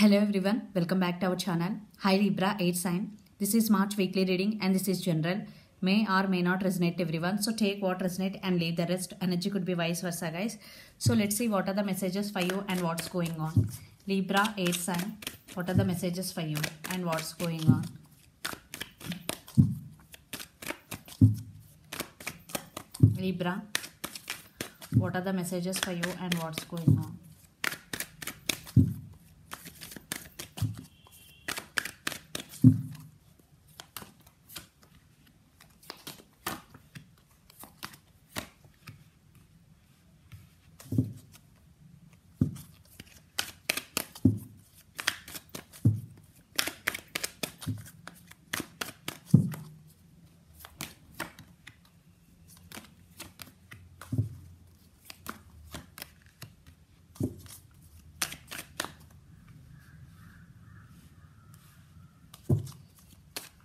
Hello everyone, welcome back to our channel. Hi Libra 8 sign. This is March weekly reading and this is general. May or may not resonate to everyone. So take what resonate and leave the rest. Energy could be vice versa, guys. So let's see what are the messages for you and what's going on. Libra 8 sign. What are the messages for you and what's going on? Libra. What are the messages for you and what's going on?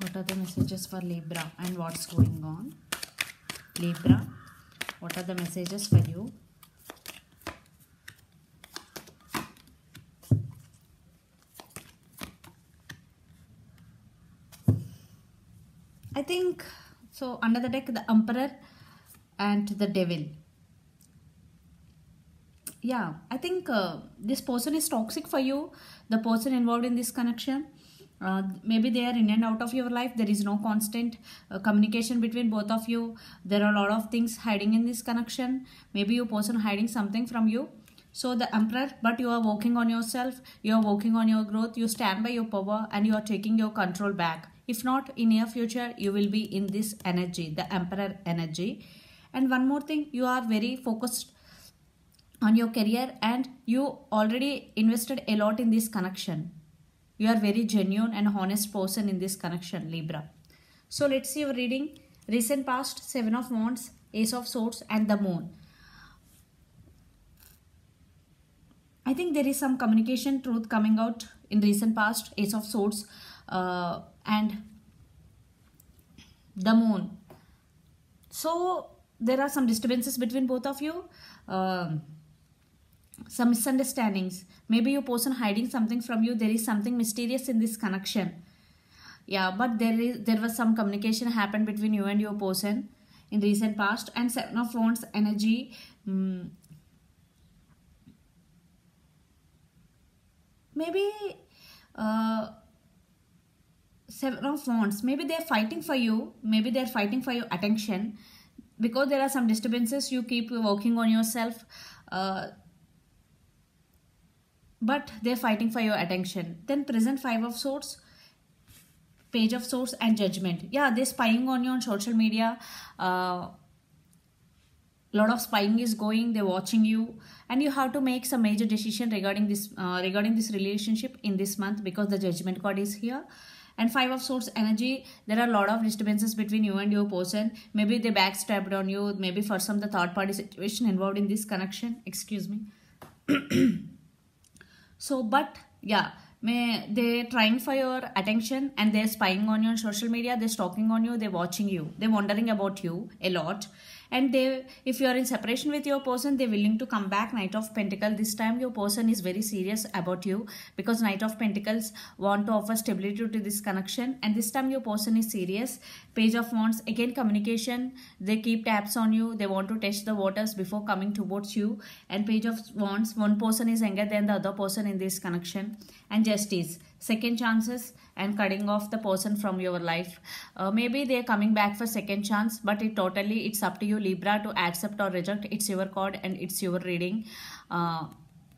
What are the messages for Libra and what's going on? Libra, what are the messages for you? I think, so under the deck, the Emperor and the Devil. Yeah, I think this person is toxic for you, the person involved in this connection. Maybe they are in and out of your life. There is no constant communication between both of you. There are a lot of things hiding in this connection. Maybe your person hiding something from you. So the Emperor, but you are working on yourself. You are working on your growth. You stand by your power and you are taking your control back. If not, in near future, you will be in this energy, the Emperor energy. And one more thing, you are very focused on your career and you already invested a lot in this connection. You are very genuine and honest person in this connection, Libra. So let's see your reading. Recent past, 7 of Wands, Ace of Swords and the Moon. I think there is some communication truth coming out in recent past, Ace of Swords and the Moon. So there are some disturbances between both of you. Some misunderstandings. Maybe your person hiding something from you. There is something mysterious in this connection. Yeah, but there was some communication happened between you and your person in recent past. And 7 of Wands energy. Maybe 7 of Wands. Maybe they are fighting for you. Maybe they are fighting for your attention. Because there are some disturbances, you keep working on yourself. But they're fighting for your attention. Then present 5 of Swords, Page of Swords and Judgment. Yeah, they're spying on you on social media. Lot of spying is going. They're watching you, and you have to make some major decision regarding this relationship in this month because the Judgment card is here. And 5 of Swords energy, there are a lot of disturbances between you and your person. Maybe they backstabbed on you. Maybe for some the third party situation involved in this connection. Excuse me. So, but yeah, they're trying for your attention and they're spying on you on social media. They're stalking on you. They're watching you. They're wondering about you a lot. And if you are in separation with your person, they're willing to come back. Knight of Pentacles. This time your person is very serious about you because Knight of Pentacles want to offer stability to this connection. And this time your person is serious. Page of Wands. Again, communication. They keep tabs on you. They want to test the waters before coming towards you. And Page of Wands. One person is younger than the other person in this connection. And Justice. Second chances and cutting off the person from your life. Maybe they're coming back for second chance, but it's up to you, Libra, to accept or reject. It's your card and it's your reading.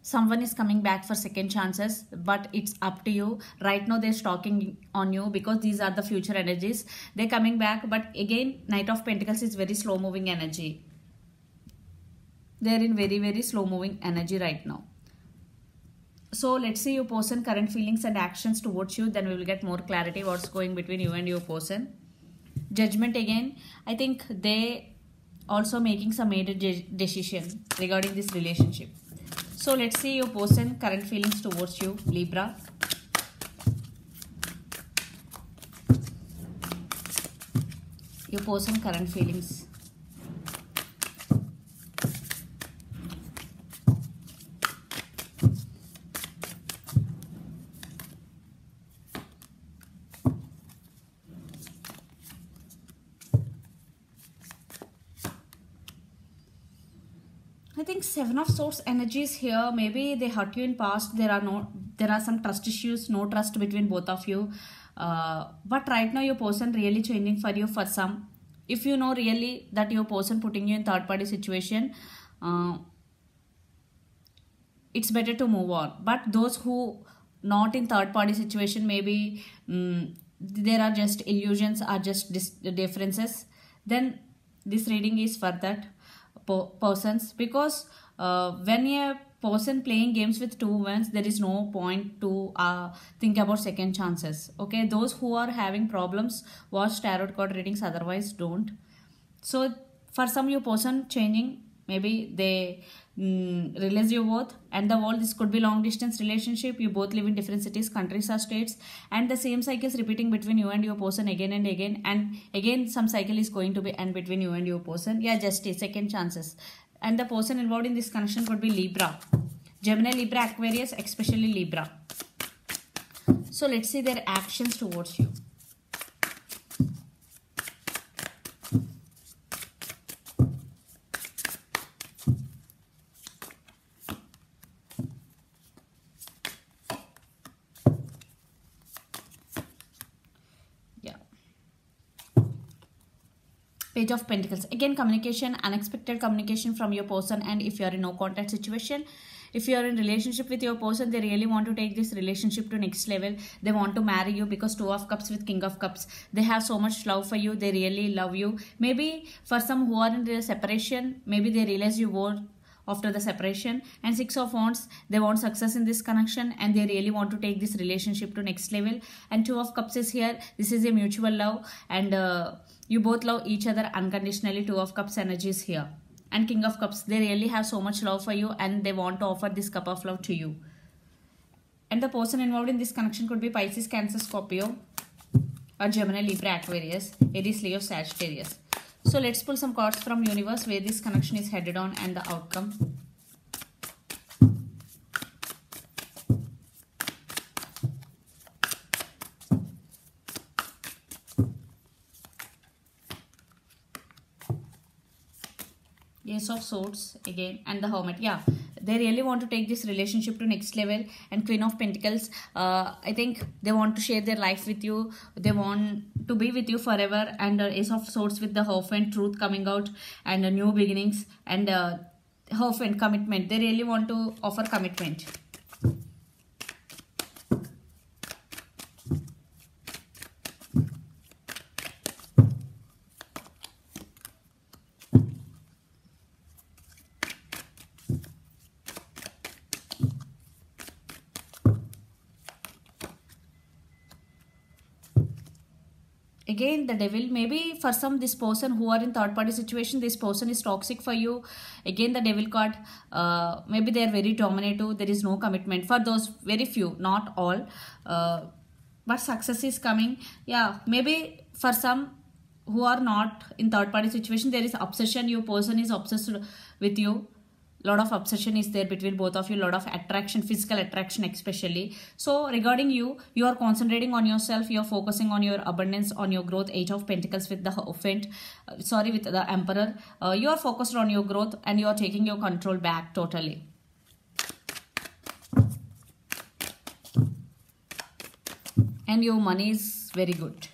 Someone is coming back for second chances, but it's up to you. Right now they're stalking on you because these are the future energies. They're coming back, but again, Knight of Pentacles is very slow moving energy. They're in very, very slow moving energy right now. So let's see your person current feelings and actions towards you. Then we will get more clarity what's going between you and your person. Judgment again. I think they also making some major decision regarding this relationship. So let's see your person current feelings towards you, Libra. Your person current feelings. I think Seven of Swords energy is here. Maybe they hurt you in past. There are some trust issues, no trust between both of you. But right now your person really changing for you for some. If you know really that your person putting you in third party situation, it's better to move on. But those who not in third party situation, maybe there are just illusions, are just differences, then this reading is for that persons, because when a person playing games with two wands, there is no point to think about second chances. Okay, those who are having problems watch tarot card readings, otherwise don't. So for some, your person changing, maybe they realize you both and the world. This could be long distance relationship. You both live in different cities, countries or states, and the same cycle is repeating between you and your person again and again, and again some cycle is going to be end between you and your person. Yeah, just a second chances. And the person involved in this connection could be Libra, Gemini, Libra, Aquarius, especially Libra. So let's see their actions towards you. Page of Pentacles. Again, communication, unexpected communication from your person. And if you are in no contact situation, if you are in relationship with your person, they really want to take this relationship to next level. They want to marry you, because Two of Cups with King of Cups. They have so much love for you. They really love you. Maybe for some who are in a separation, maybe they realize you were after the separation. And Six of Wands, they want success in this connection and they really want to take this relationship to next level. And Two of Cups is here. This is a mutual love, and you both love each other unconditionally. Two of Cups energy is here. And King of Cups, they really have so much love for you and they want to offer this cup of love to you. And the person involved in this connection could be Pisces, Cancer, Scorpio, or Gemini, Libra, Aquarius, Aries, Leo, Sagittarius. So let's pull some cards from universe where this connection is headed on and the outcome. Ace of Swords again, and the Hermit. Yeah, they really want to take this relationship to next level. And Queen of Pentacles, I think they want to share their life with you. They want to be with you forever. And Ace of Swords with the Hierophant, truth coming out, and new beginnings, and Hierophant, commitment. They really want to offer commitment. Again, the Devil. Maybe for some, this person who are in third party situation, this person is toxic for you. Again, the Devil card. Maybe they are very dominative. There is no commitment for those very few, not all. But success is coming. Yeah, maybe for some who are not in third party situation, there is obsession. Your person is obsessed with you. Lot of obsession is there between both of you. Lot of attraction, physical attraction especially. So regarding you, you are concentrating on yourself. You are focusing on your abundance, on your growth. Eight of Pentacles with the Hierophant, with the Emperor. You are focused on your growth and you are taking your control back totally. And your money is very good.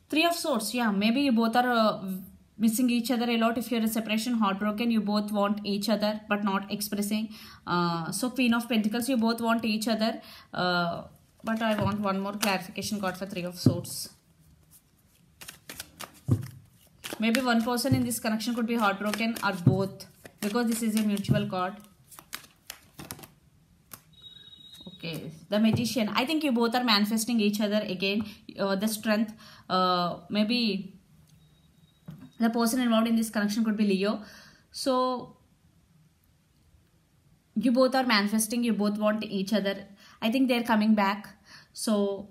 Three of Swords. Yeah, maybe you both are missing each other a lot. If you're in separation, heartbroken, you both want each other but not expressing. So Queen of Pentacles, you both want each other, but I want one more clarification card for Three of Swords. Maybe one person in this connection could be heartbroken, or both, because this is a mutual card. Okay, the Magician. I think you both are manifesting each other again. The Strength. Maybe the person involved in this connection could be Leo. So you both are manifesting, you both want each other. I think they're coming back. So,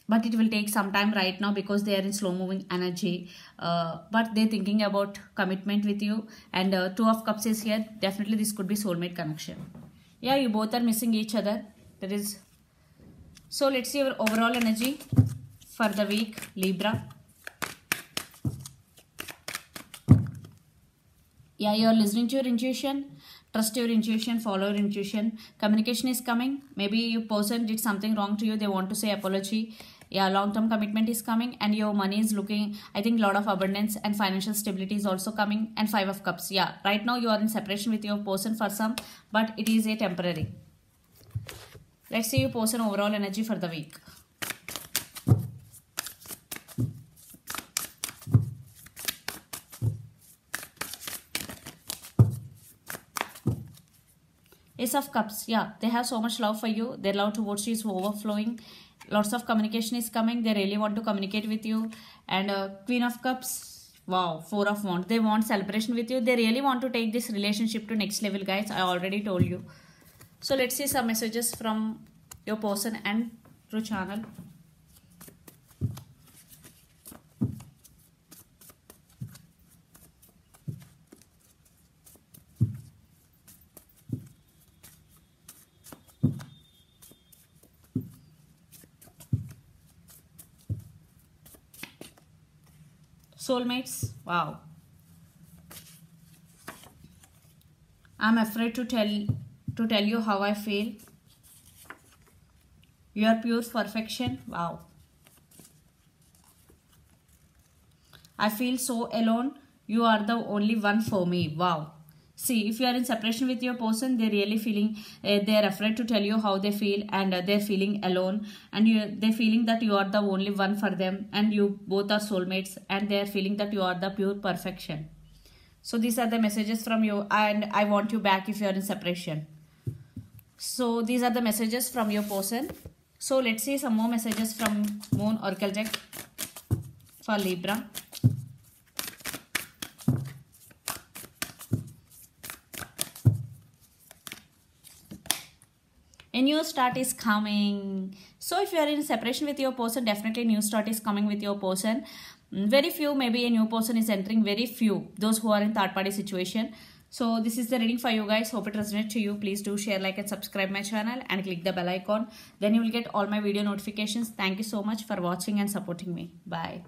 but it will take some time right now because they are in slow moving energy. But they're thinking about commitment with you. And Two of Cups is here. Definitely this could be soulmate connection. Yeah, you both are missing each other. There is. So let's see your overall energy for the week, Libra. Yeah, you're listening to your intuition. Trust your intuition, follow your intuition. Communication is coming. Maybe your person did something wrong to you, they want to say apology. Yeah, long-term commitment is coming, and your money is looking, I think, lot of abundance and financial stability is also coming. And 5 of Cups. Yeah, right now you are in separation with your person for some, but it is a temporary. Let's see your person overall energy for the week. Ace of Cups. Yeah, they have so much love for you. Their love towards you is overflowing. Lots of communication is coming. They really want to communicate with you. And Queen of Cups. Wow, 4 of Wands. They want celebration with you. They really want to take this relationship to next level, guys. I already told you. So let's see some messages from your person and through channel. Soulmates. Wow. I'm afraid to tell you how I feel. You are pure perfection. Wow. I feel so alone. You are the only one for me. Wow. See, if you are in separation with your person, they're really feeling, they're afraid to tell you how they feel, and they're feeling alone, and they're feeling that you are the only one for them, and you both are soulmates, and they're feeling that you are the pure perfection. So these are the messages from you, and I want you back if you are in separation. So these are the messages from your person. So let's see some more messages from Moon Oracle deck for Libra. A new start is coming. So if you are in separation with your person, definitely new start is coming with your person. Very few, maybe a new person is entering. Very few, those who are in third party situation. So this is the reading for you guys. Hope it resonates to you. Please do share, like and subscribe my channel and click the bell icon. Then you will get all my video notifications. Thank you so much for watching and supporting me. Bye.